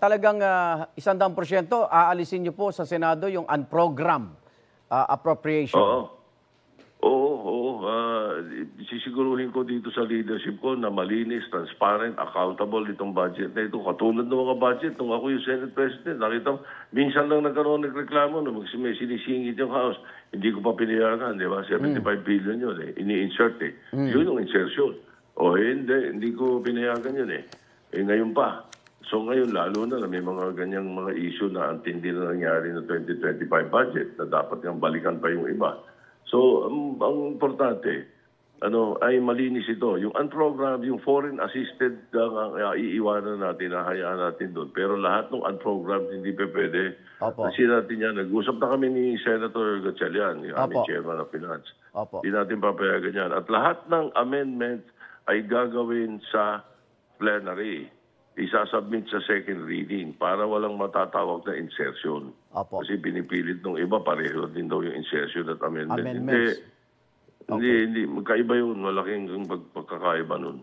talagang 100% aalisin niyo po sa Senado yung unprogrammed appropriation. Oo. Oo. Sisiguruhin ko dito sa leadership ko na malinis, transparent, accountable itong budget na ito. Katulad ng mga budget, nung ako yung Senate President, nakita, minsan lang nagreklamo nung may sinisingit yung House. Hindi ko pa pinayagan, di ba? 75 billion yun eh. Ini-insert eh. Yun yung insertion. O hindi ko pinayagan yun eh. Ngayon pa. So ngayon, lalo na may mga ganyang mga issue na antindi na nangyari ng 2025 budget na dapat yung balikan pa yung iba. So, ang importante, ay malinis ito. Yung unprogrammed, yung foreign assisted, iiwanan natin, hahayaan natin doon. Pero lahat ng unprogrammed, hindi pa pwede. Opo. Kasi natin yan, nag-usap na kami ni Senator Gatchalian, yung aming chairman of finance. Opo. Hindi natin papayagan yan. At lahat ng amendment ay gagawin sa plenary. Isasubmit sa second reading para walang matatawag na insertion. Opo. Kasi pinipilit ng iba, pareho din daw yung insertion at amendment. Amendments. Hindi, magkaiba yun. Malaking pagkakaiba nun.